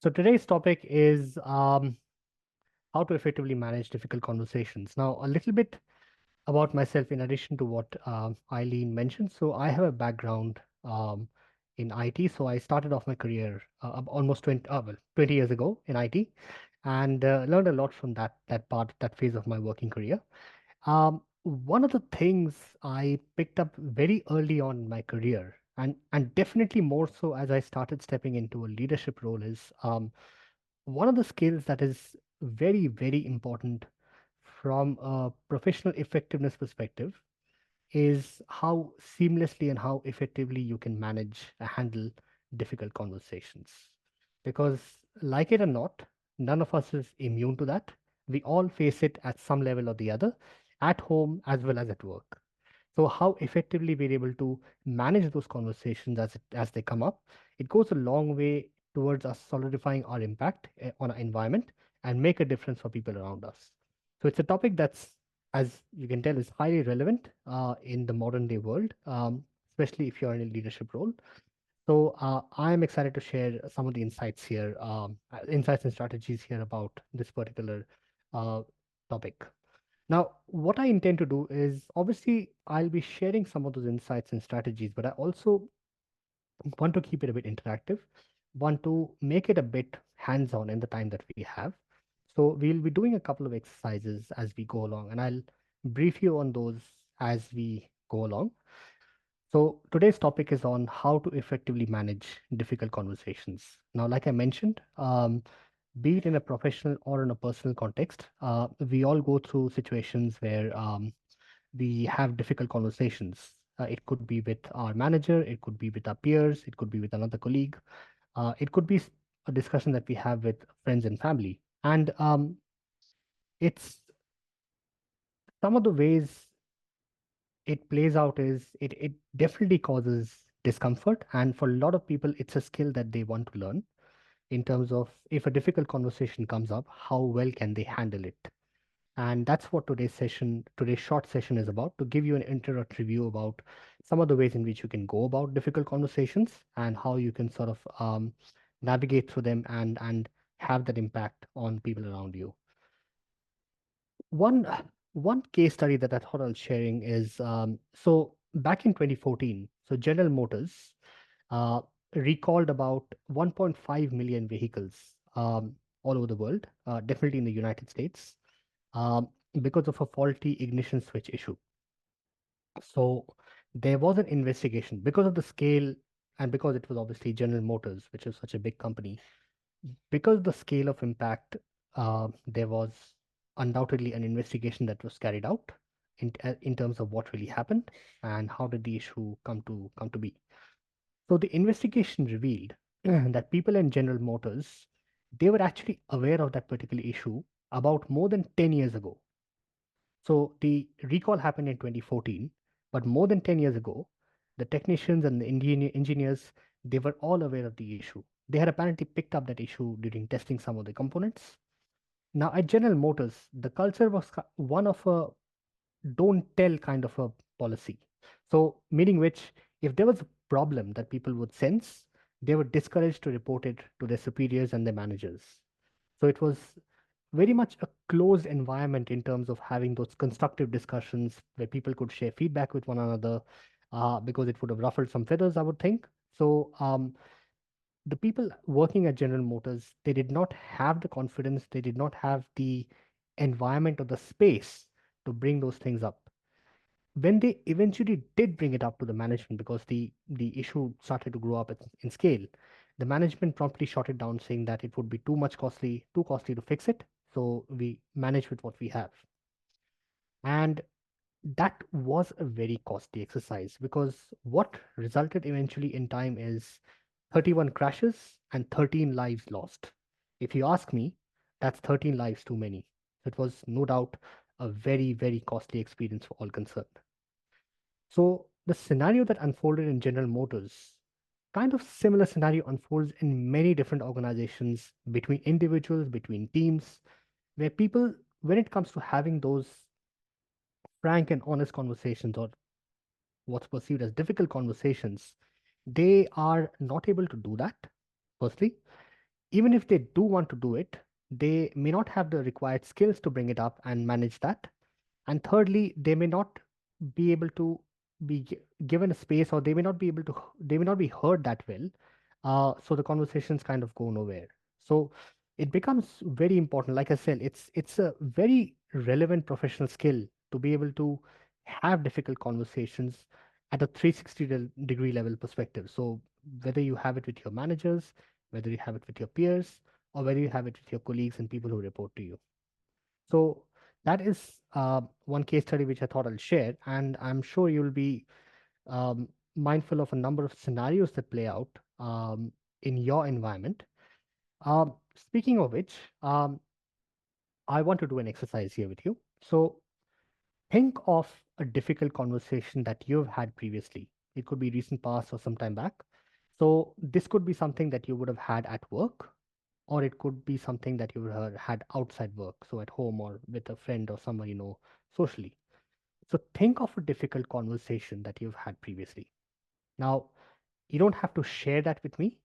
So today's topic is how to effectively manage difficult conversations. Now, a little bit about myself, in addition to what Eileen mentioned. So I have a background in IT. So I started off my career almost 20 years ago in IT, and learned a lot from that phase of my working career. One of the things I picked up very early on in my career, and definitely more so as I started stepping into a leadership role, is one of the skills that is very, very important from a professional effectiveness perspective is how seamlessly and how effectively you can manage and handle difficult conversations. Because, like it or not, none of us is immune to that. We all face it at some level or the other, at home as well as at work. So, how effectively we're able to manage those conversations as they come up, it goes a long way towards us solidifying our impact on our environment and make a difference for people around us. So, it's a topic that's, as you can tell, is highly relevant in the modern day world, especially if you're in a leadership role. So I am excited to share some of the insights here, insights and strategies here about this particular uh, topic. Now, what I intend to do is, obviously I'll be sharing some of those insights and strategies, but I also want to keep it a bit interactive, want to make it a bit hands-on in the time that we have. So we'll be doing a couple of exercises as we go along, and I'll brief you on those as we go along. So today's topic is on how to effectively manage difficult conversations. Now, like I mentioned, be it in a professional or in a personal context, we all go through situations where we have difficult conversations. It could be with our manager, it could be with our peers, it could be with another colleague, it could be a discussion that we have with friends and family. And it's some of the ways it plays out is it definitely causes discomfort. And for a lot of people, it's a skill that they want to learn in terms of if a difficult conversation comes up, how well can they handle it? And that's what today's short session is about, to give you an introductory view about some of the ways in which you can go about difficult conversations and how you can sort of navigate through them and have that impact on people around you. One one case study that I thought I was sharing is so back in 2014, so General Motors uh, recalled about 1.5 million vehicles all over the world, definitely in the United States, um, because of a faulty ignition switch issue. So there was an investigation because of the scale and because it was obviously General Motors, which is such a big company. Because the scale of impact, there was undoubtedly an investigation that was carried out in terms of what really happened and how did the issue come to be. So the investigation revealed that people in General Motors, they were actually aware of that particular issue about more than 10 years ago. So the recall happened in 2014, but more than 10 years ago, the technicians and the engineers, they were all aware of the issue. They had apparently picked up that issue during testing some of the components. Now, at General Motors, the culture was one of a don't tell kind of a policy. So, meaning which, if there was a problem that people would sense, they were discouraged to report it to their superiors and their managers. So, it was very much a closed environment in terms of having those constructive discussions where people could share feedback with one another, because it would have ruffled some feathers, I would think. So, the people working at General Motors, they did not have the confidence, they did not have the environment or the space to bring those things up. When they eventually did bring it up to the management, because the issue started to grow up in scale, the management promptly shot it down, saying that it would be too costly to fix it. So we manage with what we have. And that was a very costly exercise because what resulted eventually in time is 31 crashes and 13 lives lost. If you ask me, that's 13 lives too many. It was no doubt a very, very costly experience for all concerned. So the scenario that unfolded in General Motors, kind of similar scenario unfolds in many different organizations, between individuals, between teams, where people, when it comes to having those frank and honest conversations, or what's perceived as difficult conversations, they are not able to do that, firstly. even if they do want to do it, they may not have the required skills to bring it up and manage that. And thirdly, they may not be able to given a space, or they may not be able to, they may not be heard that well. So the conversations kind of go nowhere. So it becomes very important. Like I said, it's a very relevant professional skill to be able to have difficult conversations at a 360-degree level perspective. So whether you have it with your managers, whether you have it with your peers, or whether you have it with your colleagues and people who report to you. So that is one case study which I thought I'll share, and I'm sure you'll be mindful of a number of scenarios that play out in your environment. Speaking of which, I want to do an exercise here with you. So think of a difficult conversation that you've had previously. It could be recent past or some time back. So this could be something that you would have had at work, or it could be something that you would have had outside work, so at home or with a friend or someone you know socially. So think of a difficult conversation that you've had previously. Now, you don't have to share that with me.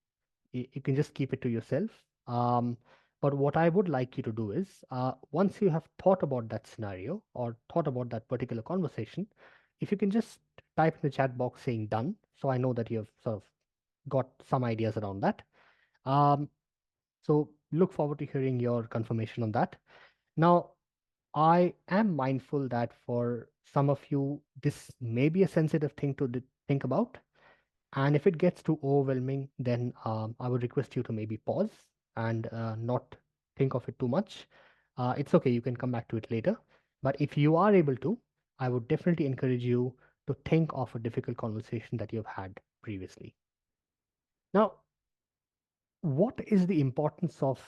You can just keep it to yourself. Um, but what I would like you to do is, once you have thought about that scenario or thought about that particular conversation, if you can just type in the chat box saying done, so I know that you have sort of got some ideas around that. Um, so look forward to hearing your confirmation on that. Now, I am mindful that for some of you, this may be a sensitive thing to think about. And if it gets too overwhelming, then I would request you to maybe pause and not think of it too much. It's okay, you can come back to it later. But if you are able to, I would definitely encourage you to think of a difficult conversation that you've had previously. Now, what is the importance of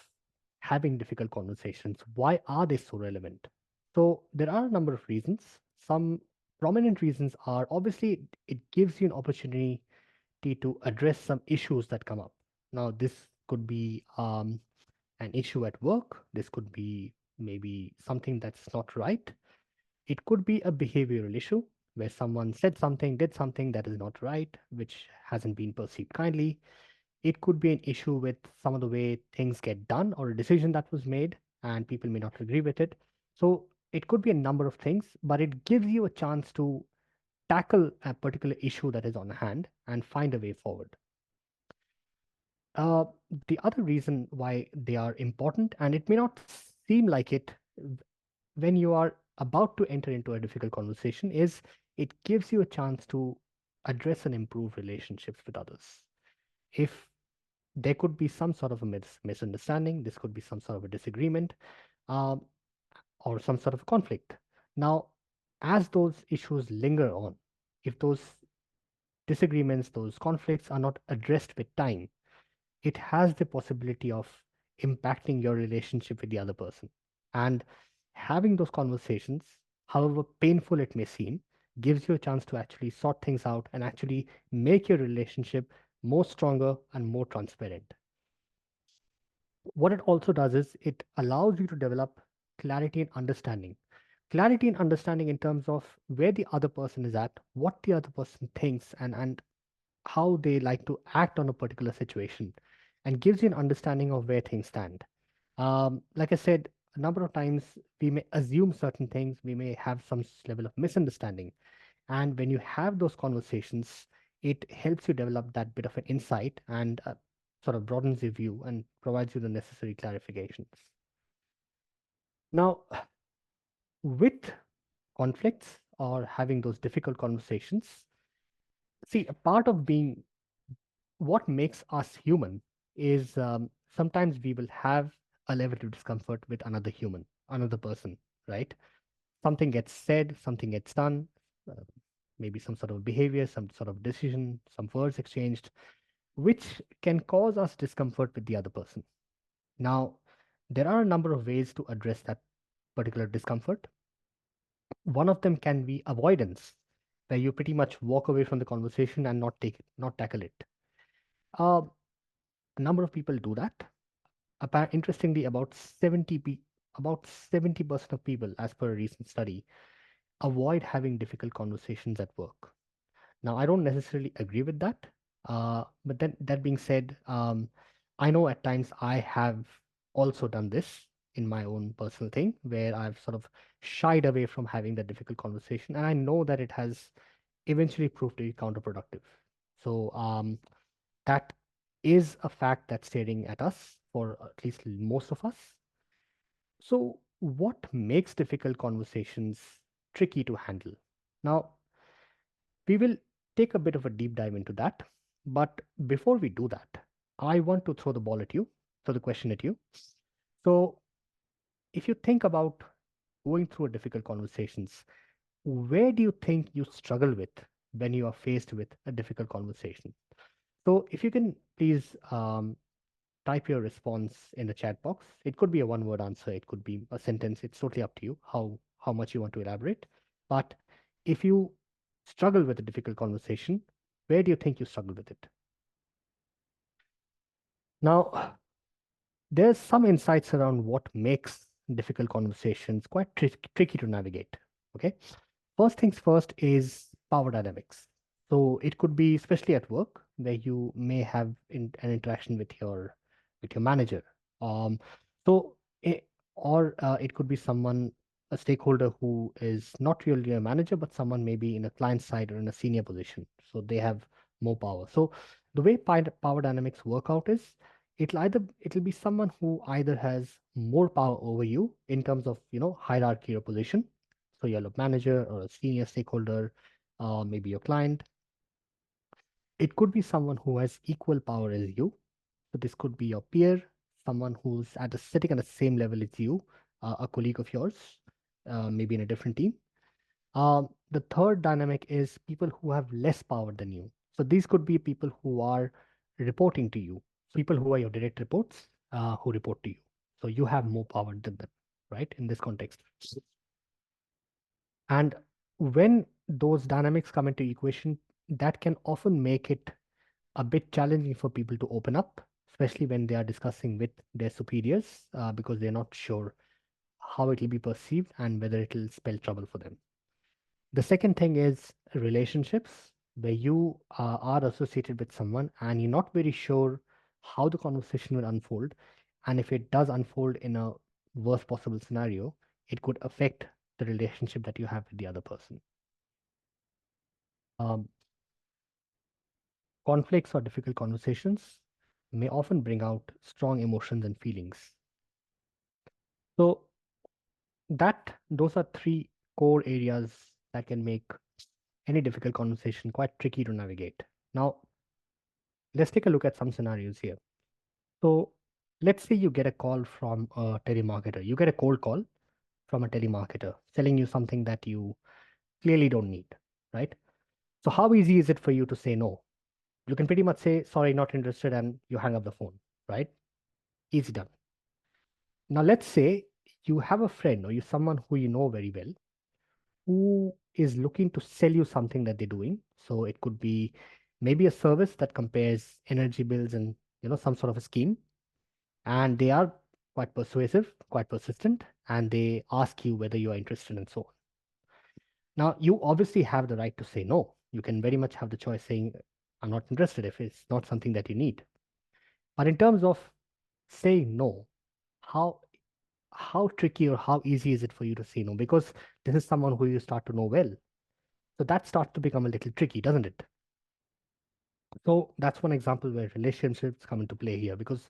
having difficult conversations? Why are they so relevant? So, there are a number of reasons. Some prominent reasons are obviously it gives you an opportunity to address some issues that come up. Now, this could be an issue at work. This could be maybe something that's not right. It could be a behavioral issue where someone said something, did something that is not right, which hasn't been perceived kindly. It could be an issue with some of the way things get done or a decision that was made and people may not agree with it. So it could be a number of things, but it gives you a chance to tackle a particular issue that is on hand and find a way forward. Uh, the other reason why they are important, and it may not seem like it when you are about to enter into a difficult conversation, is it gives you a chance to address and improve relationships with others. If there could be some sort of a misunderstanding, this could be some sort of a disagreement, um, or some sort of conflict. Now, as those issues linger on, if those disagreements, those conflicts are not addressed with time, it has the possibility of impacting your relationship with the other person. And having those conversations, however painful it may seem, gives you a chance to actually sort things out and actually make your relationship more stronger and more transparent. What it also does is it allows you to develop clarity and understanding. Clarity and understanding in terms of where the other person is at, what the other person thinks, and how they like to act on a particular situation, and gives you an understanding of where things stand. Like I said, a number of times we may assume certain things, we may have some level of misunderstanding. And when you have those conversations, it helps you develop that bit of an insight and sort of broadens your view and provides you the necessary clarifications. Now, with conflicts or having those difficult conversations, see, a part of being what makes us human is sometimes we will have a level of discomfort with another human, another person, right? Something gets said, something gets done, uh, maybe some sort of behavior, some sort of decision, some words exchanged, which can cause us discomfort with the other person. Now, there are a number of ways to address that particular discomfort. One of them can be avoidance, where you pretty much walk away from the conversation and not take it, not tackle it. Uh, a number of people do that. Interestingly, about 70% of people, as per a recent study, avoid having difficult conversations at work. Now, I don't necessarily agree with that. But then that being said, I know at times I have also done this in my own personal thing where I've sort of shied away from having that difficult conversation, and I know that it has eventually proved to be counterproductive. So that is a fact that's staring at us for at least most of us. So, what makes difficult conversations tricky to handle? Now, we will take a bit of a deep dive into that. But before we do that, I want to throw the ball at you, throw the question at you. So, if you think about going through a difficult conversations, where do you think you struggle with when you are faced with a difficult conversation? So, if you can please type your response in the chat box. It could be a one-word answer, it could be a sentence. It's totally up to you how much you want to elaborate. But if you struggle with a difficult conversation, where do you think you struggle with it? Now, there's some insights around what makes difficult conversations quite tricky to navigate. Okay. First things first is power dynamics. So it could be especially at work where you may have an interaction with your manager. Um, so it, or it could be someone, a stakeholder who is not really a manager, but someone maybe in a client side or in a senior position. So they have more power. So the way power dynamics work out is it'll be someone who either has more power over you in terms of hierarchy or position, so you're a manager or a senior stakeholder, maybe your client. It could be someone who has equal power as you. So this could be your peer, someone who's sitting at the same level as you, a colleague of yours, maybe in a different team. The third dynamic is people who have less power than you. So these could be people who are reporting to you, people who are your direct reports, who report to you. So you have more power than them, right? In this context. And when those dynamics come into equation, that can often make it a bit challenging for people to open up, especially when they are discussing with their superiors, because they're not sure how it will be perceived and whether it will spell trouble for them. The second thing is relationships, where you are associated with someone and you're not very sure how the conversation will unfold. And if it does unfold in a worst possible scenario, it could affect the relationship that you have with the other person. Um, Conflicts or difficult conversations may often bring out strong emotions and feelings. So that those are three core areas that can make any difficult conversation quite tricky to navigate. Now, let's take a look at some scenarios here. So let's say you get a call from a telemarketer. You get a cold call from a telemarketer selling you something that you clearly don't need, right? So how easy is it for you to say no? You can pretty much say, sorry, not interested, and you hang up the phone, right? Easy done. Now, let's say you have a friend or you someone who you know very well who is looking to sell you something that they're doing. So it could be maybe a service that compares energy bills and some sort of a scheme, and they are quite persuasive, quite persistent, and they ask you whether you are interested and so on. Now, you obviously have the right to say no. You can very much have the choice saying, I'm not interested if it's not something that you need. But in terms of saying no, how how tricky or how easy is it for you to say no? Because this is someone who you start to know well. So that starts to become a little tricky, doesn't it? So that's one example where relationships come into play here because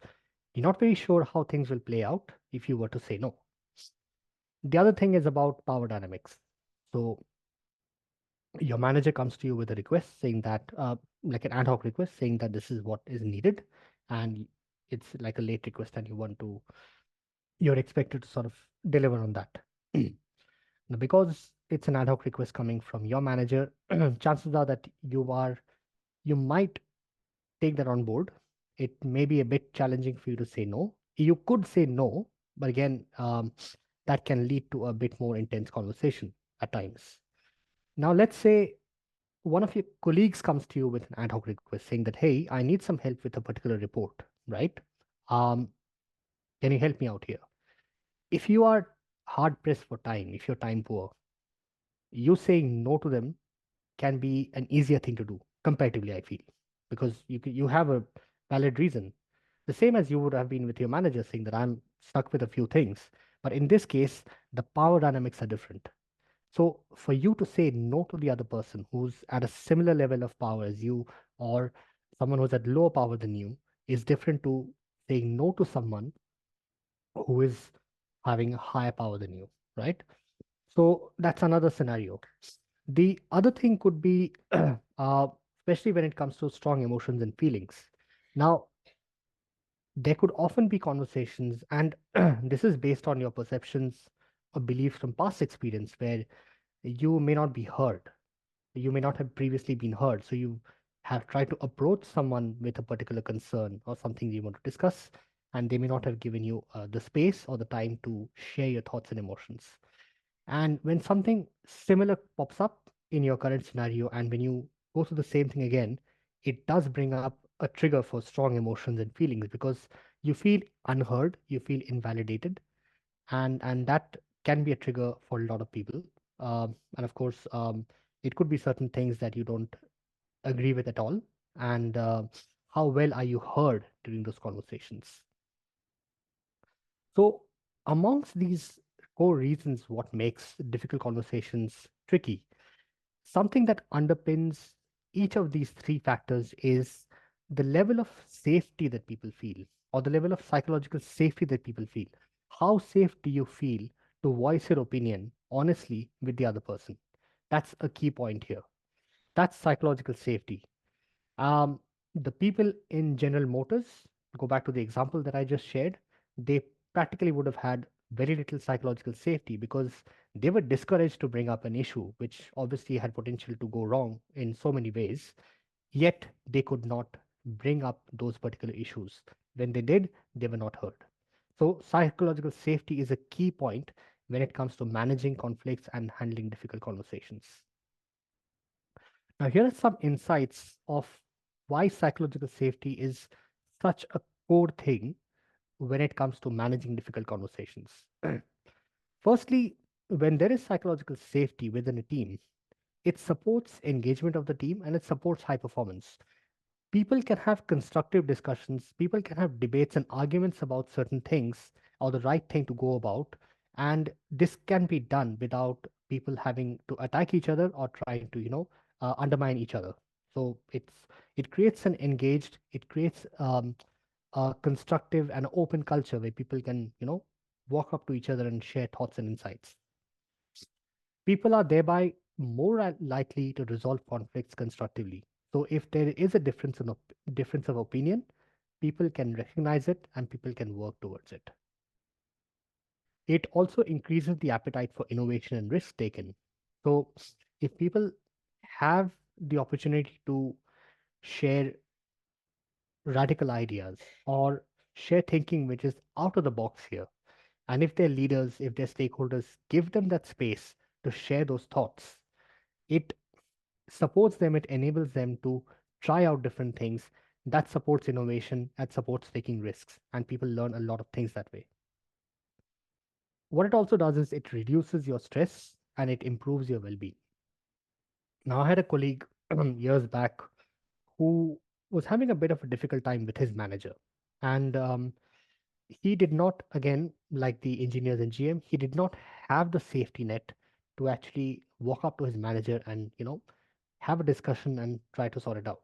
you're not very sure how things will play out if you were to say no. The other thing is about power dynamics. So your manager comes to you with a request saying that, like an ad hoc request saying that this is what is needed, and it's like a late request, and you're expected to sort of deliver on that. Now, because it's an ad hoc request coming from your manager, chances are that you might take that on board. It may be a bit challenging for you to say no. You could say no, but again, that can lead to a bit more intense conversation at times. Now, let's say one of your colleagues comes to you with an ad hoc request saying that, hey, I need some help with a particular report, right? Um, can you help me out here? If you are hard pressed for time, if you're time poor, you saying no to them can be an easier thing to do comparatively, I feel, because you have a valid reason. The same as you would have been with your manager saying that I'm stuck with a few things. But in this case, the power dynamics are different. So for you to say no to the other person who's at a similar level of power as you, or someone who's at lower power than you, is different to saying no to someone who is having higher power than you, right? So that's another scenario. The other thing could be, especially when it comes to strong emotions and feelings. Now, there could often be conversations, and this is based on your perceptions or beliefs from past experience, where you may not be heard. You may not have previously been heard. So you have tried to approach someone with a particular concern or something you want to discuss, and they may not have given you the space or the time to share your thoughts and emotions. And when something similar pops up in your current scenario, and when you go through the same thing again, it does bring up a trigger for strong emotions and feelings because you feel unheard, you feel invalidated, and that can be a trigger for a lot of people. And of course, it could be certain things that you don't agree with at all, and how well are you heard during those conversations. So, amongst these core reasons, what makes difficult conversations tricky, something that underpins each of these three factors is the level of safety that people feel, or the level of psychological safety that people feel. How safe do you feel to voice your opinion honestly with the other person? That's a key point here. That's psychological safety. Um, the people in General Motors, go back to the example that I just shared, they practically would have had very little psychological safety because they were discouraged to bring up an issue which obviously had potential to go wrong in so many ways, yet they could not bring up those particular issues. When they did, they were not heard. So, psychological safety is a key point when it comes to managing conflicts and handling difficult conversations. Now, here are some insights of why psychological safety is such a core thing when it comes to managing difficult conversations. Firstly, when there is psychological safety within a team, it supports engagement of the team and it supports high performance. People can have constructive discussions, people can have debates and arguments about certain things or the right thing to go about, and this can be done without people having to attack each other or trying to, undermine each other. So it creates an engaged, it creates a constructive and open culture where people can, walk up to each other and share thoughts and insights. People are thereby more likely to resolve conflicts constructively. So if there is a difference of opinion, people can recognize it and people can work towards it. It also increases the appetite for innovation and risk taken. So if people have the opportunity to share radical ideas or share thinking which is out of the box here, and if their leaders, if their stakeholders give them that space to share those thoughts, it supports them, it enables them to try out different things. That supports innovation, that supports taking risks, and people learn a lot of things that way. What it also does is it reduces your stress and it improves your well-being. Now, I had a colleague years back who was having a bit of a difficult time with his manager, and he did not, again, like the engineers and GM, he did not have the safety net to actually walk up to his manager and have a discussion and try to sort it out.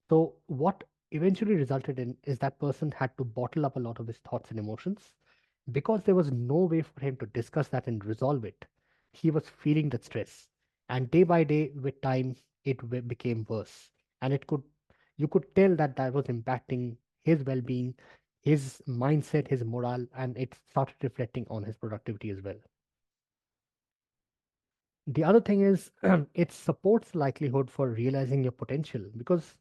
So, what eventually resulted in is that person had to bottle up a lot of his thoughts and emotions because there was no way for him to discuss that and resolve it. He was feeling that stress, and day by day, with time, it became worse. And you could tell that that was impacting his well being, his mindset, his morale, and it started reflecting on his productivity as well. The other thing is, it supports likelihood for realizing your potential because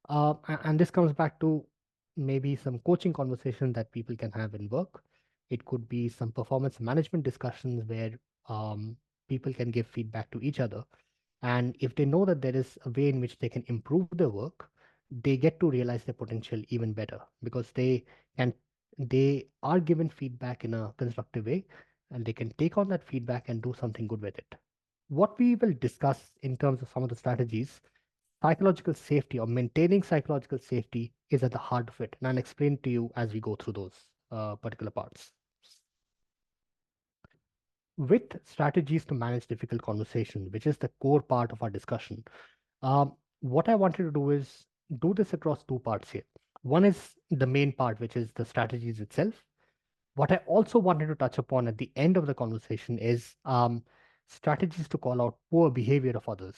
and this comes back to maybe some coaching conversation that people can have in work. It could be some performance management discussions where people can give feedback to each other. And if they know that there is a way in which they can improve their work, they get to realize their potential even better because can they are given feedback in a constructive way and they can take on that feedback and do something good with it. What we will discuss in terms of some of the strategies, psychological safety or maintaining psychological safety is at the heart of it. And I'll explain to you as we go through those particular parts. With strategies to manage difficult conversation, which is the core part of our discussion, what I wanted to do is do this across two parts here. One is the main part, which is the strategies itself. What I also wanted to touch upon at the end of the conversation is strategies to call out poor behavior of others.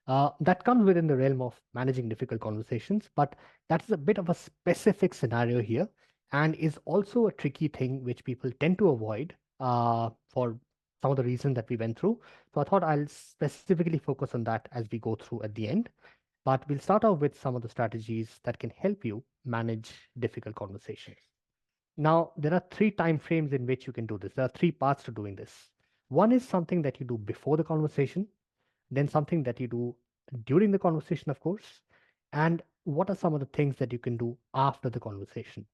That comes within the realm of managing difficult conversations, but that is a bit of a specific scenario here and is also a tricky thing which people tend to avoid for some of the reasons that we went through. So I thought I'll specifically focus on that as we go through at the end. But we'll start off with some of the strategies that can help you manage difficult conversations. Now, there are three time frames in which you can do this. There are three parts to doing this. One is something that you do before the conversation, then something that you do during the conversation, of course, and what are some of the things that you can do after the conversation.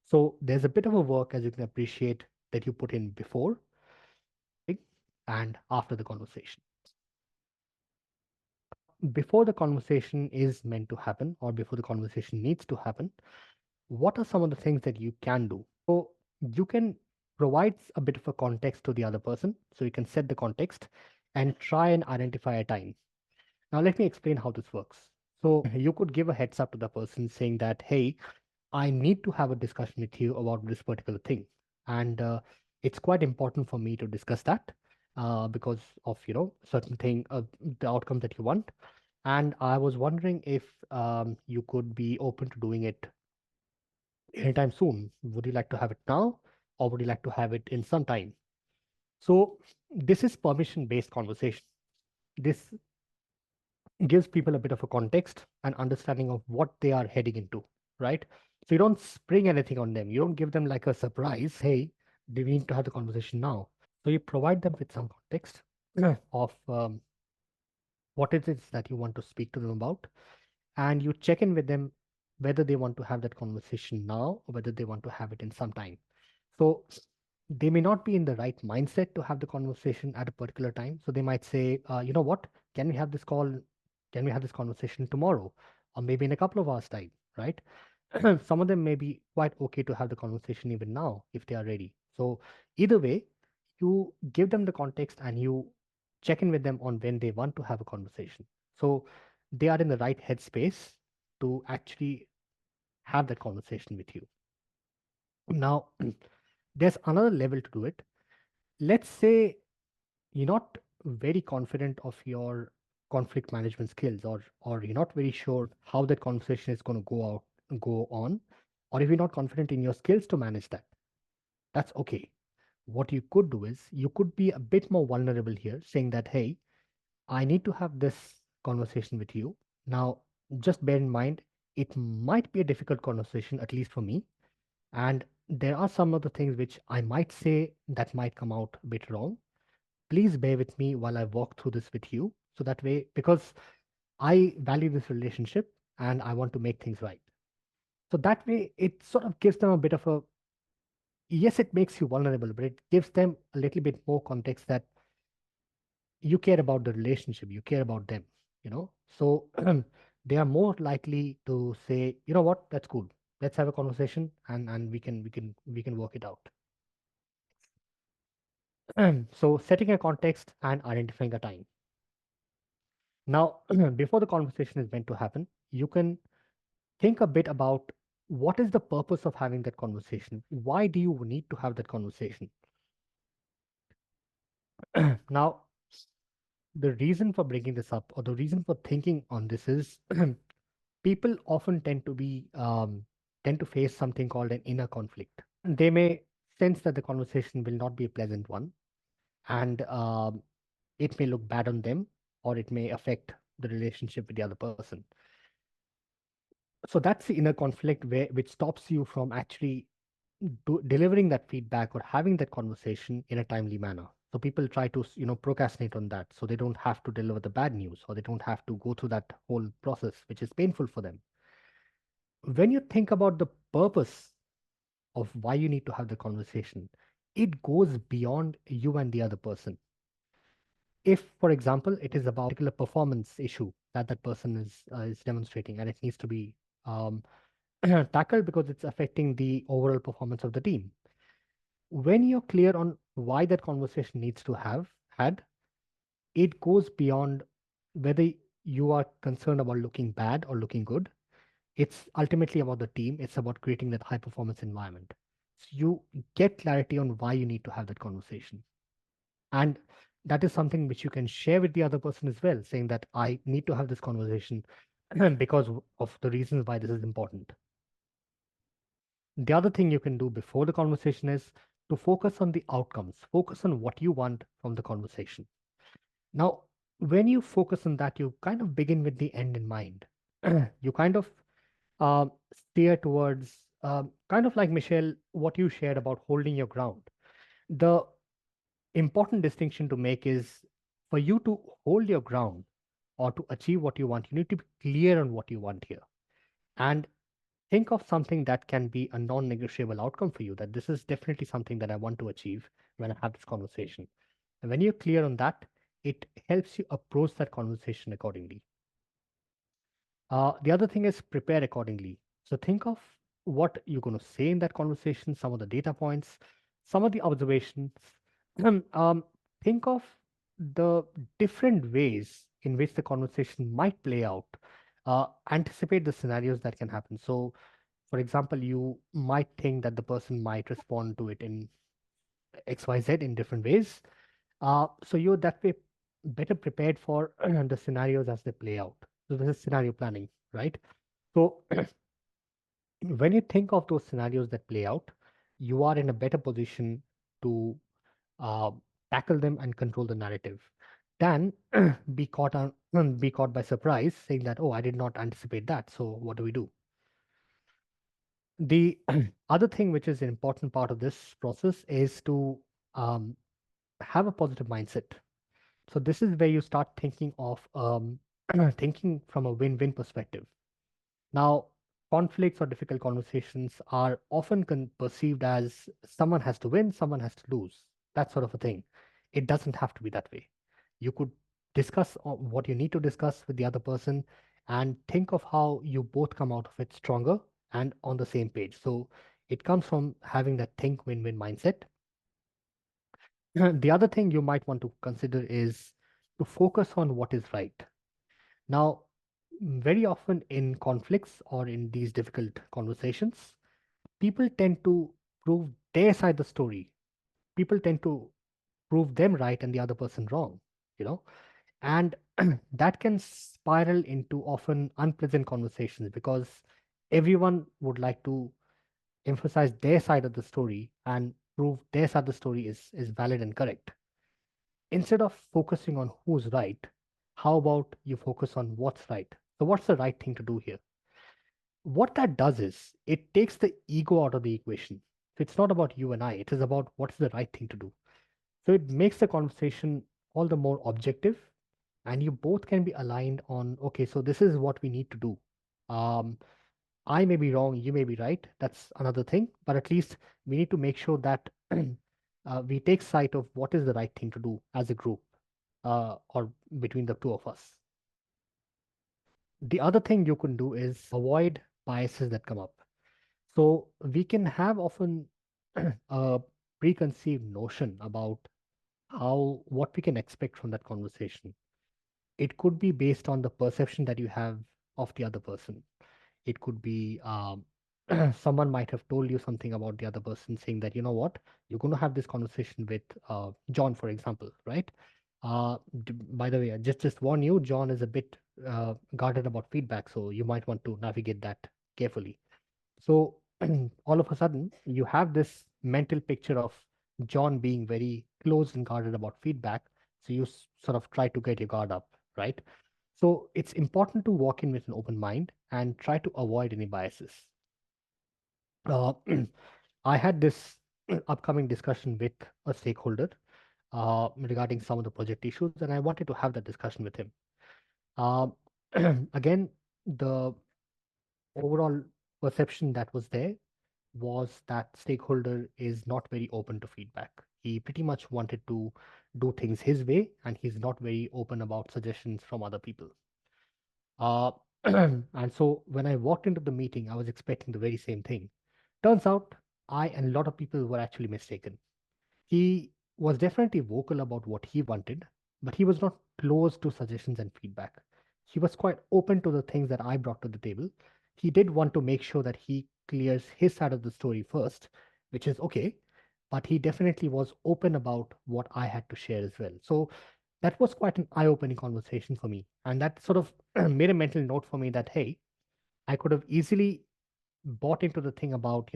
So there's a bit of a work, as you can appreciate, that you put in before and after the conversation. Before the conversation is meant to happen, or before the conversation needs to happen, what are some of the things that you can do? So you can provide a bit of a context to the other person. So you can set the context and try and identify a time. Now, let me explain how this works. So you could give a heads up to the person saying that, hey, I need to have a discussion with you about this particular thing. And it's quite important for me to discuss that because of, certain thing, the outcome that you want. And I was wondering if you could be open to doing it anytime soon. Would you like to have it now, or would you like to have it in some time? So this is permission-based conversation. This gives people a bit of a context and understanding of what they are heading into, right? So you don't spring anything on them. You don't give them like a surprise, hey, they need to have the conversation now. So you provide them with some context of what it is that you want to speak to them about, and you check in with them whether they want to have that conversation now or whether they want to have it in some time. So they may not be in the right mindset to have the conversation at a particular time. So they might say, you know what, can we have this call? Can we have this conversation tomorrow? Or maybe in a couple of hours' time, right? Some of them may be quite okay to have the conversation even now if they are ready. So either way, you give them the context and you check in with them on when they want to have a conversation. So they are in the right headspace to actually have that conversation with you. Now, there's another level to do it. Let's say you're not very confident of your conflict management skills, or you're not very sure how that conversation is going to go on, or if you're not confident in your skills to manage that, that's okay. What you could do is you could be a bit more vulnerable here, saying that, hey, I need to have this conversation with you. Now, just bear in mind, it might be a difficult conversation, at least for me. And there are some of the things which I might say that might come out a bit wrong. Please bear with me while I walk through this with you. So that way, because I value this relationship and I want to make things right. So that way, it sort of gives them a bit of a, yes, it makes you vulnerable, but it gives them a little bit more context that you care about the relationship, you care about them, So they are more likely to say, you know what, that's cool. Let's have a conversation and we can work it out. So setting a context and identifying a time. Now, before the conversation is meant to happen, you can think a bit about what is the purpose of having that conversation? Why do you need to have that conversation? Now, the reason for bringing this up, or the reason for thinking on this, is people often tend to face something called an inner conflict. They may sense that the conversation will not be a pleasant one, and it may look bad on them, or it may affect the relationship with the other person. So that's the inner conflict which stops you from actually delivering that feedback or having that conversation in a timely manner. So people try to procrastinate on that, so they don't have to deliver the bad news, or they don't have to go through that whole process which is painful for them. When you think about the purpose of why you need to have the conversation, it goes beyond you and the other person. If, for example, it is about a particular performance issue that that person is demonstrating, and it needs to be um, tackled because it's affecting the overall performance of the team. When you're clear on why that conversation needs to have had, it goes beyond whether you are concerned about looking bad or looking good. It's ultimately about the team. It's about creating that high performance environment. So you get clarity on why you need to have that conversation. And that is something which you can share with the other person as well, saying that I need to have this conversation because of the reasons why this is important. The other thing you can do before the conversation is to focus on the outcomes, focus on what you want from the conversation. Now, when you focus on that, you kind of begin with the end in mind. You kind of steer towards, kind of like Michelle, what you shared about holding your ground. The important distinction to make is for you to hold your ground or to achieve what you want, you need to be clear on what you want here. And think of something that can be a non negotiable outcome for you, that this is definitely something that I want to achieve when I have this conversation. And when you're clear on that, it helps you approach that conversation accordingly. The other thing is prepare accordingly. So think of what you're going to say in that conversation, some of the data points, some of the observations. um, think of the different ways in which the conversation might play out. Anticipate the scenarios that can happen. So, for example, you might think that the person might respond to it in XYZ in different ways. So you're that way better prepared for the scenarios as they play out. So this is scenario planning, right? So when you think of those scenarios that play out, you are in a better position to uh, tackle them and control the narrative than be caught by surprise, saying that, oh, I did not anticipate that. So what do we do? The other thing, which is an important part of this process, is to um, have a positive mindset. So this is where you start thinking of thinking from a win-win perspective. Now, conflicts or difficult conversations are often perceived as someone has to win, someone has to lose, that sort of a thing. It doesn't have to be that way. You could discuss what you need to discuss with the other person and think of how you both come out of it stronger and on the same page. So it comes from having that think win-win mindset. The other thing you might want to consider is to focus on what is right. Now, very often in conflicts or in these difficult conversations, people tend to prove their side of the story. People tend to prove them right and the other person wrong, you know, and that can spiral into often unpleasant conversations because everyone would like to emphasize their side of the story and prove their side of the story is valid and correct. Instead of focusing on who's right, how about you focus on what's right? So, what's the right thing to do here? What that does is it takes the ego out of the equation. So, it's not about you and I, it is about what's the right thing to do. So, it makes the conversation all the more objective, and you both can be aligned on, okay, so this is what we need to do. Um, I may be wrong, you may be right. That's another thing, but at least we need to make sure that we take sight of what is the right thing to do as a group or between the two of us. The other thing you can do is avoid biases that come up. So we can have often a preconceived notion about how what we can expect from that conversation. It could be based on the perception that you have of the other person. It could be someone might have told you something about the other person, saying that, you know what, you're going to have this conversation with John, for example, right? By the way, I just warn you, John is a bit guarded about feedback, so you might want to navigate that carefully. So all of a sudden, you have this mental picture of John being very close and guarded about feedback. So you sort of try to get your guard up, right? So it's important to walk in with an open mind and try to avoid any biases. Uh, I had this upcoming discussion with a stakeholder regarding some of the project issues, and I wanted to have that discussion with him. Um, Again, the overall perception that was there was that stakeholder is not very open to feedback. He pretty much wanted to do things his way, and he's not very open about suggestions from other people. Uh, and so when I walked into the meeting, I was expecting the very same thing. Turns out I and a lot of people were actually mistaken. He was definitely vocal about what he wanted, but he was not closed to suggestions and feedback. He was quite open to the things that I brought to the table. He did want to make sure that he clears his side of the story first, which is okay, but he definitely was open about what I had to share as well. So that was quite an eye opening conversation for me. And that sort of made a mental note for me that, hey, I could have easily bought into the thing about,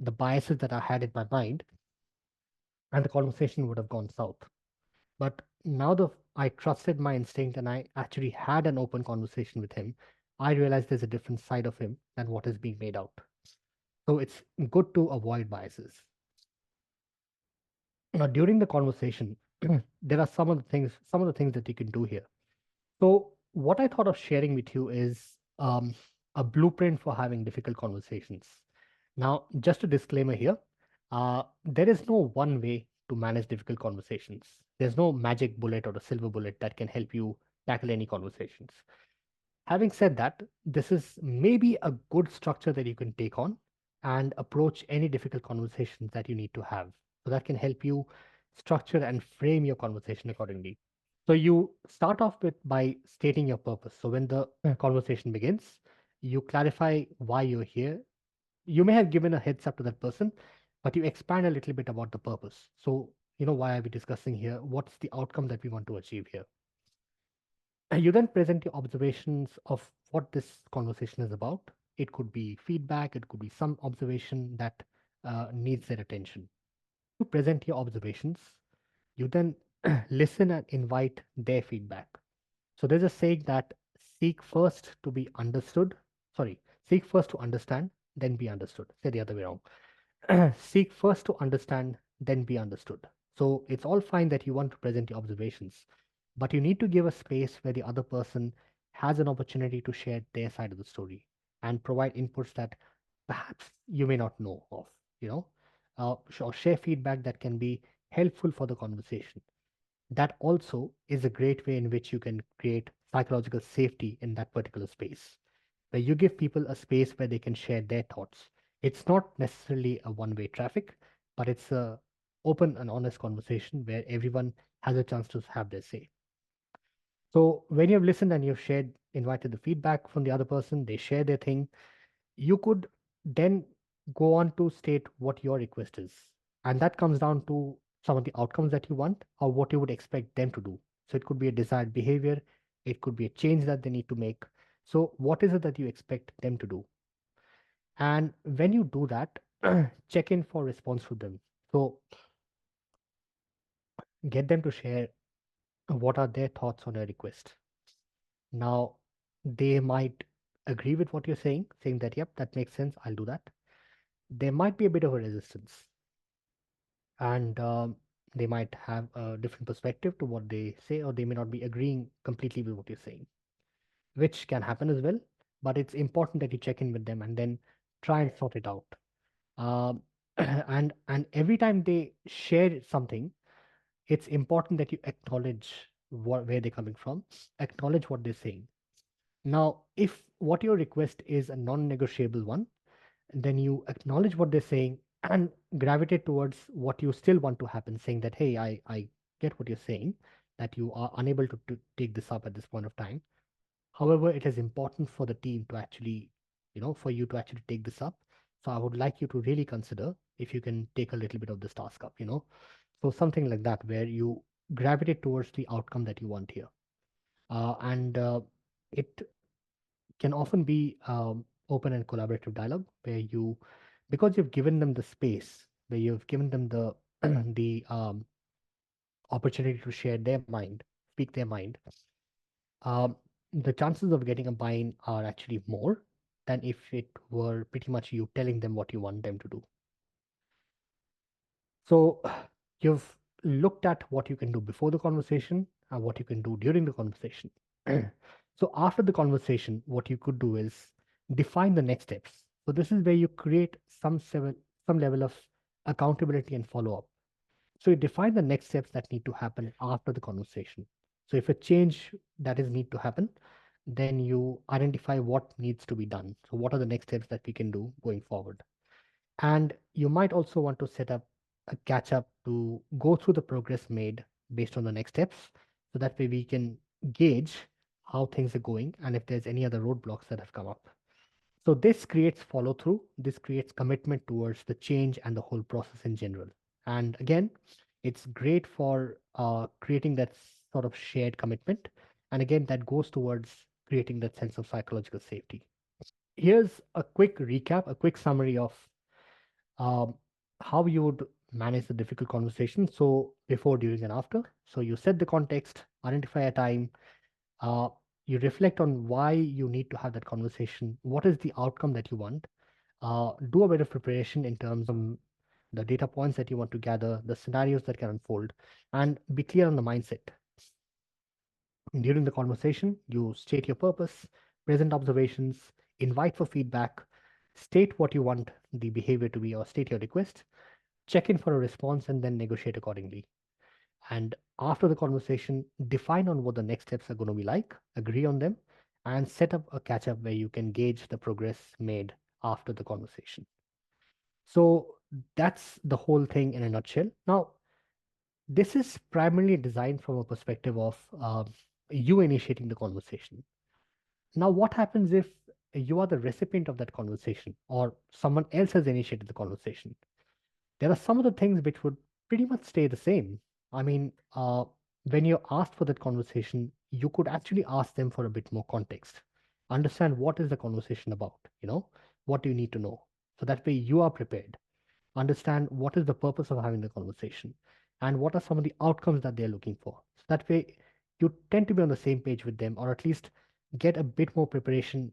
the biases that I had in my mind, and the conversation would have gone south. But now that I trusted my instinct and I actually had an open conversation with him, I realized there's a different side of him than what is being made out. So it's good to avoid biases. Now, during the conversation, there are some of the things that you can do here. So, what I thought of sharing with you is a blueprint for having difficult conversations. Now, just a disclaimer here, there is no one way to manage difficult conversations. There's no magic bullet or a silver bullet that can help you tackle any conversations. Having said that, this is maybe a good structure that you can take on and approach any difficult conversations that you need to have. So that can help you structure and frame your conversation accordingly. So you start off with by stating your purpose. So when the conversation begins, you clarify why you're here. You may have given a heads up to that person, but you expand a little bit about the purpose. So, why are we discussing here? What's the outcome that we want to achieve here? And you then present your observations of what this conversation is about. It could be feedback, it could be some observation that needs their attention. You present your observations, you then listen and invite their feedback. So there's a saying that seek first to be understood. Sorry, seek first to understand, then be understood. Say the other way around. Seek first to understand, then be understood. So it's all fine that you want to present your observations, but you need to give a space where the other person has an opportunity to share their side of the story and provide inputs that perhaps you may not know of, or share feedback that can be helpful for the conversation. That also is a great way in which you can create psychological safety in that particular space, where you give people a space where they can share their thoughts. It's not necessarily a one-way traffic, but it's a open and honest conversation where everyone has a chance to have their say. So when you've listened and you've shared, invited the feedback from the other person, they share their thing, you could then go on to state what your request is. And that comes down to some of the outcomes that you want or what you would expect them to do. So it could be a desired behavior, it could be a change that they need to make. So, what is it that you expect them to do? And when you do that, check in for response from them. So, get them to share what are their thoughts on your request. Now, they might agree with what you're saying that, yep, that makes sense, I'll do that. There might be a bit of a resistance, and they might have a different perspective to what they say, or they may not be agreeing completely with what you're saying, which can happen as well. But it's important that you check in with them and then try and sort it out. Um, and every time they share something, it's important that you acknowledge where they're coming from, acknowledge what they're saying. Now, if what your request is a non-negotiable one, then you acknowledge what they're saying and gravitate towards what you still want to happen, saying that, hey, I get what you're saying, that you are unable to take this up at this point of time. However, it is important for the team to actually, for you to actually take this up. So I would like you to really consider if you can take a little bit of this task up. So something like that, where you gravitate towards the outcome that you want here. And it can often be open and collaborative dialogue where because you've given them the space, where you've given them the the opportunity to share their mind, speak their mind, um, the chances of getting a buy-in are actually more than if it were pretty much you telling them what you want them to do. So you've looked at what you can do before the conversation and what you can do during the conversation. So after the conversation, what you could do is define the next steps. So this is where you create some level of accountability and follow-up. So you define the next steps that need to happen after the conversation. So if a change that is need to happen, then you identify what needs to be done. So what are the next steps that we can do going forward? And you might also want to set up a catch up to go through the progress made based on the next steps. So that way we can gauge how things are going and if there's any other roadblocks that have come up. So this creates follow through, this creates commitment towards the change and the whole process in general. And again, it's great for creating that sort of shared commitment. And again, that goes towards creating that sense of psychological safety. Here's a quick recap, a quick summary of um, how you would manage the difficult conversation. So before, during, and after. So you set the context, identify a time, uh, you reflect on why you need to have that conversation. What is the outcome that you want? Do a bit of preparation in terms of the data points that you want to gather, the scenarios that can unfold, and be clear on the mindset. During the conversation, you state your purpose, present observations, invite for feedback, state what you want the behavior to be, or state your request, check in for a response, and then negotiate accordingly. And after the conversation, define on what the next steps are going to be like, agree on them, and set up a catch up where you can gauge the progress made after the conversation. So that's the whole thing in a nutshell. Now, this is primarily designed from a perspective of you initiating the conversation. Now, what happens if you are the recipient of that conversation or someone else has initiated the conversation? There are some of the things which would pretty much stay the same. I mean, when you're asked for that conversation, you could actually ask them for a bit more context. Understand what is the conversation about, what do you need to know? So that way you are prepared. Understand what is the purpose of having the conversation and what are some of the outcomes that they're looking for. So that way you tend to be on the same page with them, or at least get a bit more preparation,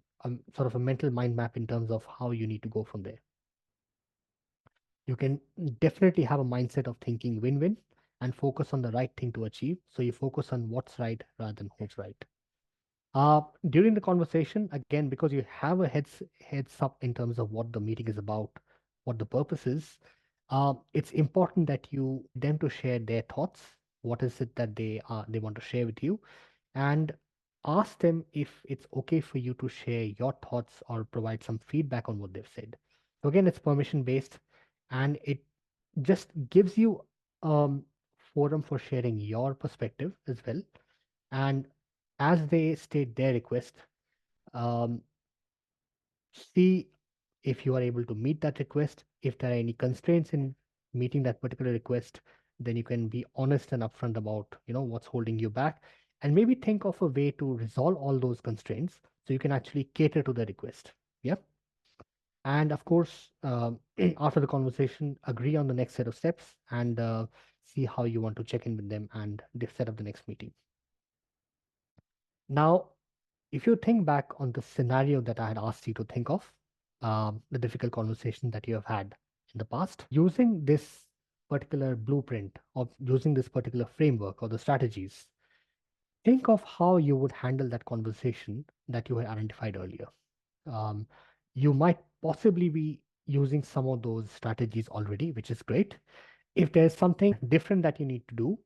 sort of a mental mind map in terms of how you need to go from there. You can definitely have a mindset of thinking win-win and focus on the right thing to achieve. So you focus on what's right rather than who's right. During the conversation, again, because you have a heads up in terms of what the meeting is about, what the purpose is, it's important that you them to share their thoughts. What is it that they want to share with you, and ask them if it's okay for you to share your thoughts or provide some feedback on what they've said. So again, it's permission based, and it just gives you um forum for sharing your perspective as well. And as they state their request, um, see if you are able to meet that request. If there are any constraints in meeting that particular request, then you can be honest and upfront about what's holding you back, and maybe think of a way to resolve all those constraints so you can actually cater to the request. Yep. And of course, after the conversation, agree on the next set of steps and see how you want to check in with them and set up the next meeting. Now, if you think back on the scenario that I had asked you to think of, the difficult conversation that you have had in the past, using this particular blueprint or using this particular framework or the strategies, think of how you would handle that conversation that you had identified earlier. Um, you might possibly be using some of those strategies already, which is great. If there's something different that you need to do,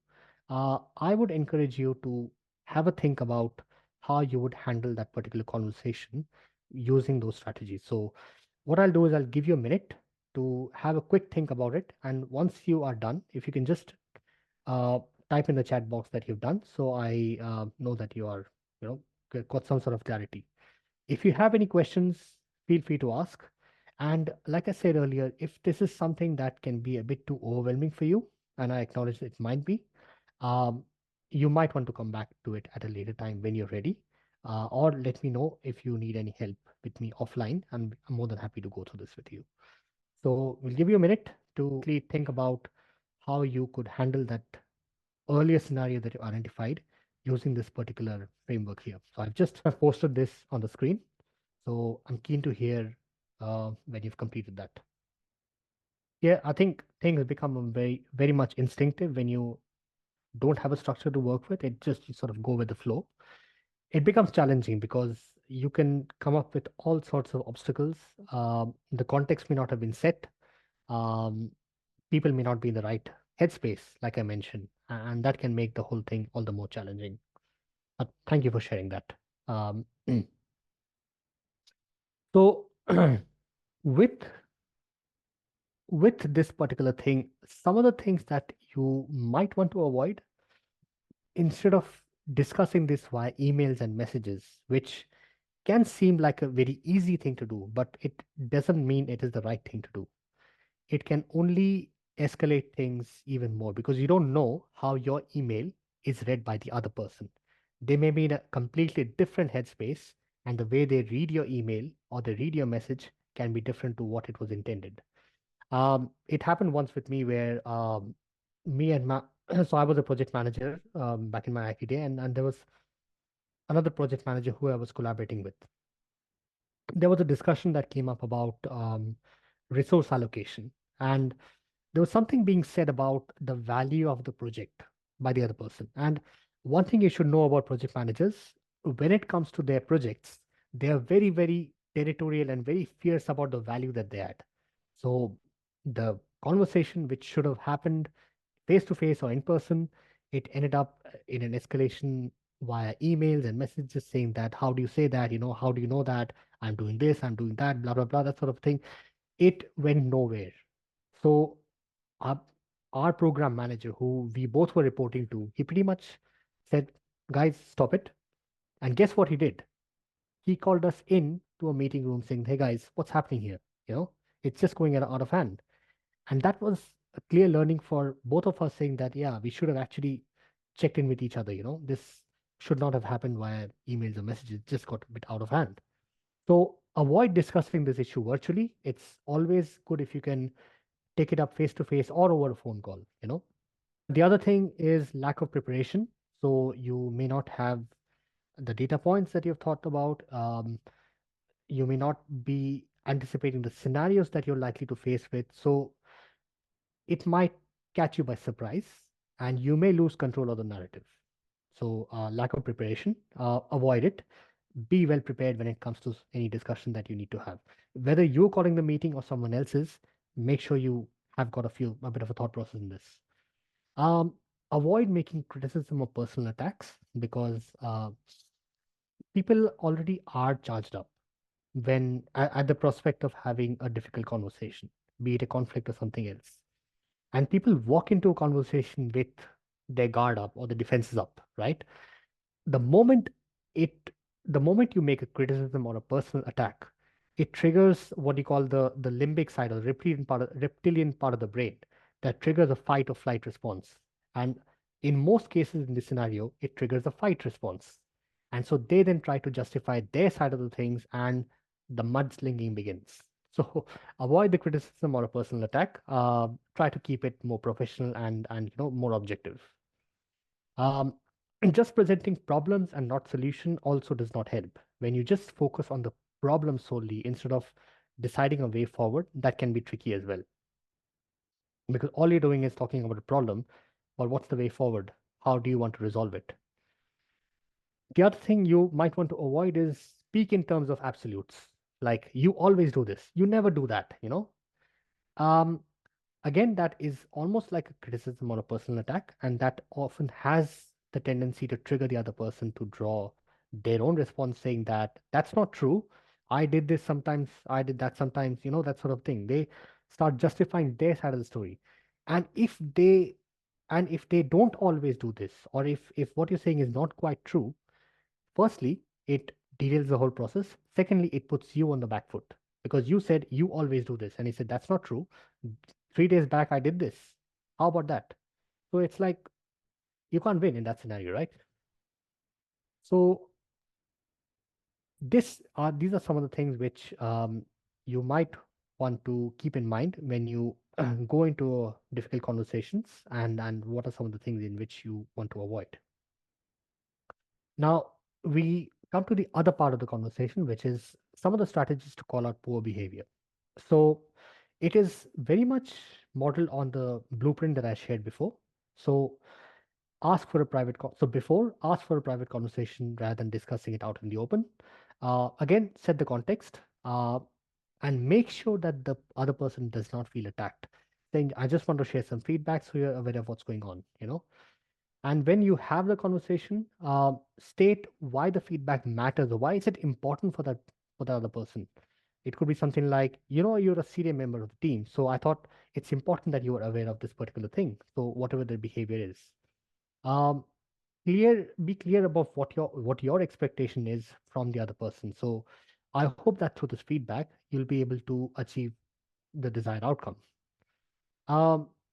I would encourage you to have a think about how you would handle that particular conversation using those strategies. So, what I'll do is I'll give you a minute to have a quick think about it. And once you are done, if you can just uh, type in the chat box that you've done, so I know that you are, got some sort of clarity. If you have any questions, feel free to ask. And like I said earlier, if this is something that can be a bit too overwhelming for you, and I acknowledge it might be, um, you might want to come back to it at a later time when you're ready, or let me know if you need any help with me offline, and I'm more than happy to go through this with you. So we'll give you a minute to think about how you could handle that earlier scenario that you identified using this particular framework here. So I've just posted this on the screen. So I'm keen to hear when you've completed that. Yeah, I think things become very, very much instinctive when you don't have a structure to work with. It just you sort of go with the flow. It becomes challenging because you can come up with all sorts of obstacles. The context may not have been set. Um, People may not be in the right headspace, like I mentioned, and that can make the whole thing all the more challenging. Thank you for sharing that. Um, so, with with this particular thing, some of the things that you might want to avoid instead of discussing this via emails and messages, which can seem like a very easy thing to do, but it doesn't mean it is the right thing to do. It can only escalate things even more because you don't know how your email is read by the other person. They may be in a completely different headspace, and the way they read your email or they read your message can be different to what it was intended. It happened once with me where me and my so I was a project manager back in my IT day, and there was another project manager who I was collaborating with. There was a discussion that came up about resource allocation, and there was something being said about the value of the project by the other person. And one thing you should know about project managers, when it comes to their projects, they are very, very territorial and very fierce about the value that they add. So the conversation which should have happened face to face or in person, it ended up in an escalation via emails and messages saying that, how do you say that? How do you know that? I'm doing this, I'm doing that, blah, blah, blah, that sort of thing. It went nowhere. So our, our program manager, who we both were reporting to, he pretty much said, guys, stop it. And guess what he did? He called us in to a meeting room saying, hey guys, what's happening here? You know, it's just going out of hand. And that was a clear learning for both of us saying that, yeah, we should have actually checked in with each other. This should not have happened via emails or messages, it just got a bit out of hand. So avoid discussing this issue virtually. It's always good if you can take it up face to face or over a phone call. The other thing is lack of preparation. So you may not have the data points that you've thought about. You may not be anticipating the scenarios that you're likely to face with. So it might catch you by surprise and you may lose control of the narrative. So, lack of preparation, avoid it. Be well prepared when it comes to any discussion that you need to have. Whether you're calling the meeting or someone else's, make sure you have got a bit of a thought process in this. Um, Avoid making criticism or personal attacks because people already are charged up when at the prospect of having a difficult conversation, be it a conflict or something else. And people walk into a conversation with their guard up or the defenses up, right? The moment it, the moment you make a criticism or a personal attack, it triggers what you call the limbic side or the reptilian part of the brain that triggers a fight or flight response. And in most cases in this scenario, it triggers a fight response. And so they then try to justify their side of the things and the mudslinging begins. So avoid the criticism or a personal attack. Try to keep it more professional and more objective. Um, and just presenting problems and not solution also does not help. When you just focus on the problem solely instead of deciding a way forward, that can be tricky as well. Because all you're doing is talking about a problem, but what's the way forward? How do you want to resolve it? The other thing you might want to avoid is speak in terms of absolutes. Like you always do this, you never do that. Um, Again, that is almost like a criticism or a personal attack, and that often has the tendency to trigger the other person to draw their own response saying that that's not true. I did this sometimes, I did that sometimes, that sort of thing. They start justifying their side of the story. And if they don't always do this, or if what you're saying is not quite true, firstly, it derails the whole process. Secondly, it puts you on the back foot because you said you always do this. And he said, that's not true. 3 days back, I did this. How about that? So it's like you can't win in that scenario, right? So these are some of the things which you might want to keep in mind when you go into difficult conversations, and what are some of the things in which you want to avoid. Now, we come to the other part of the conversation, which is some of the strategies to call out poor behavior. So it is very much modeled on the blueprint that I shared before. So ask for a private conversation rather than discussing it out in the open. Again, set the context and make sure that the other person does not feel attacked. saying, I just want to share some feedback so you're aware of what's going on, you know. And when you have the conversation, state why the feedback matters or why is it important for that for the other person. It could be something like, you know, you're a senior member of the team, so I thought it's important that you are aware of this particular thing. So whatever the behavior is, um, be clear about what your expectation is from the other person. So I hope that through this feedback, you'll be able to achieve the desired outcome.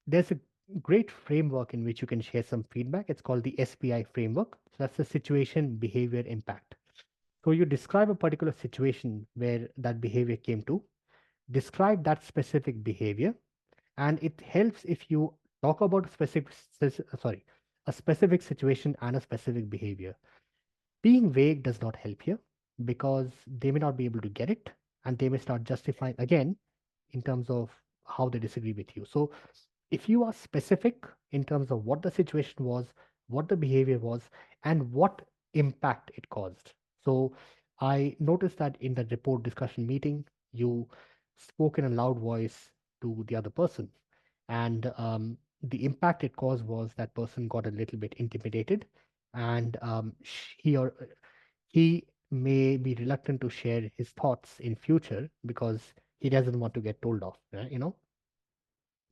There's a great framework in which you can share some feedback. It's called the SBI framework. So that's the situation, behavior, impact. So you describe a particular situation where that behavior came to, describe that specific behavior, and it helps if you talk about a specific situation and a specific behavior. Being vague does not help here because they may not be able to get it and they may start justifying again in terms of how they disagree with you. So if you are specific in terms of what the situation was, what the behavior was, and what impact it caused. So I noticed that in the report discussion meeting, you spoke in a loud voice to the other person. And the impact it caused was that person got a little bit intimidated and he may be reluctant to share his thoughts in future because he doesn't want to get told off, you know.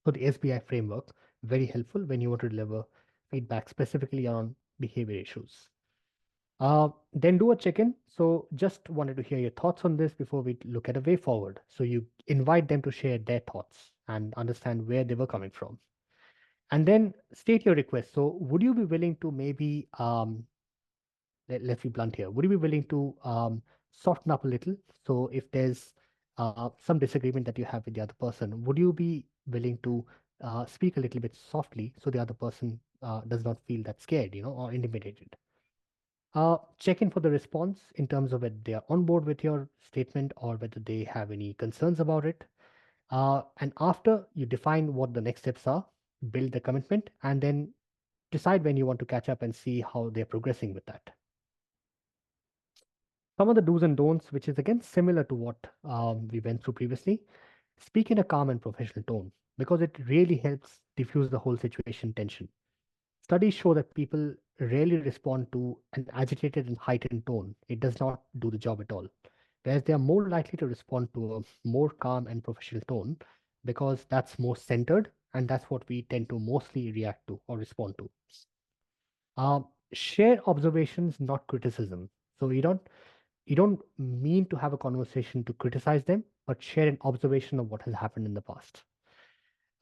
So the SBI framework, very helpful when you want to deliver feedback specifically on behavior issues. Then do a check-in. So just wanted to hear your thoughts on this before we look at a way forward. So you invite them to share their thoughts and understand where they were coming from. And then state your request. So would you be willing to maybe let's be blunt here. Would you be willing to soften up a little? So if there's some disagreement that you have with the other person, would you be willing to speak a little bit softly so the other person does not feel that scared, you know, or intimidated? Check in for the response in terms of whether they are on board with your statement or whether they have any concerns about it. And after you define what the next steps are, build the commitment, and then decide when you want to catch up and see how they're progressing with that. Some of the do's and don'ts, which is again similar to what we went through previously, speak in a calm and professional tone because it really helps diffuse the whole situation tension. Studies show that people rarely respond to an agitated and heightened tone. It does not do the job at all. Whereas they are more likely to respond to a more calm and professional tone because that's more centered and that's what we tend to mostly react to or respond to. Share observations, not criticism. So you don't mean to have a conversation to criticize them, but share an observation of what has happened in the past.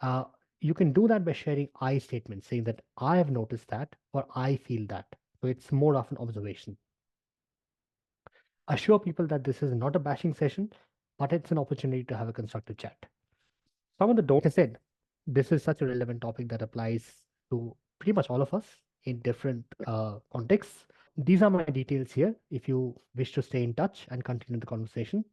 Uh, you can do that by sharing I statements, saying that I have noticed that or I feel that. So it's more of an observation. Assure people that this is not a bashing session, but it's an opportunity to have a constructive chat. Some of the don't, like I said, this is such a relevant topic that applies to pretty much all of us in different contexts. These are my details here if you wish to stay in touch and continue the conversation.